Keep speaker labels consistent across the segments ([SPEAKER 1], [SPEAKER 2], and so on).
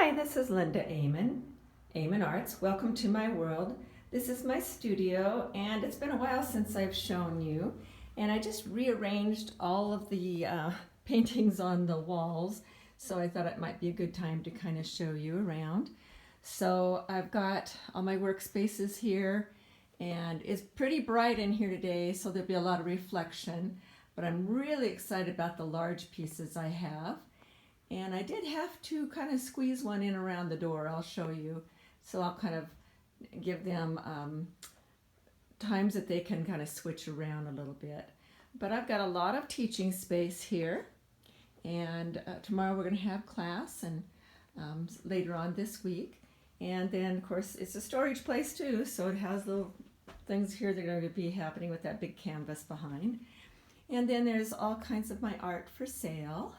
[SPEAKER 1] Hi, this is Linda Aman Arts. Welcome to my world. This is my studio, and it's been a while since I've shown you. And I just rearranged all of the paintings on the walls, so I thought it might be a good time to kind of show you around. So I've got all my workspaces here, and it's pretty bright in here today, so there'll be a lot of reflection. But I'm really excited about the large pieces I have. And I did have to kind of squeeze one in around the door. I'll show you. So I'll kind of give them times that they can kind of switch around a little bit. But I've got a lot of teaching space here. And tomorrow we're going to have class and later on this week. And then, of course, it's a storage place too. So it has little things here that are going to be happening with that big canvas behind. And then there's all kinds of my art for sale.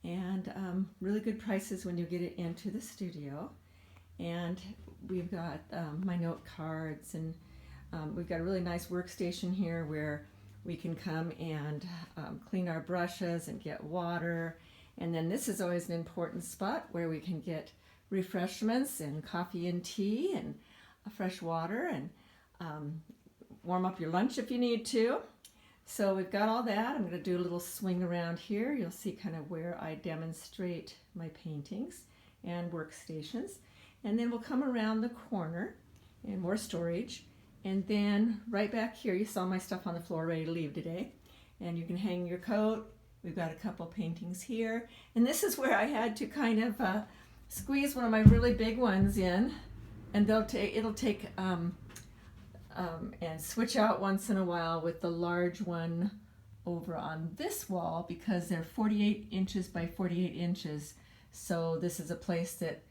[SPEAKER 1] And really good prices when you get it into the studio. And we've got my note cards, and we've got a really nice workstation here where we can come and clean our brushes and get water. And then this is always an important spot where we can get refreshments and coffee and tea and fresh water and warm up your lunch if you need to. So we've got all that. I'm going to do a little swing around here. You'll see kind of where I demonstrate my paintings and workstations. And then we'll come around the corner and more storage. And then right back here, you saw my stuff on the floor ready to leave today. And you can hang your coat. We've got a couple paintings here. And this is where I had to kind of squeeze one of my really big ones in. And it'll take and switch out once in a while with the large one over on this wall because they're 48 inches by 48 inches. So this is a place that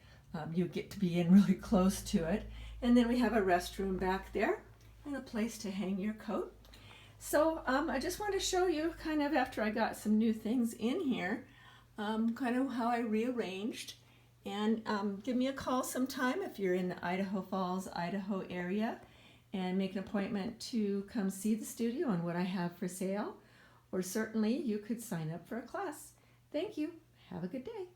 [SPEAKER 1] you get to be in really close to it. And then we have a restroom back there and a place to hang your coat. So I just want to show you kind of after I got some new things in here, kind of how I rearranged. And give me a call sometime if you're in the Idaho Falls, Idaho area, and make an appointment to come see the studio and what I have for sale. Or certainly you could sign up for a class. Thank you. Have a good day.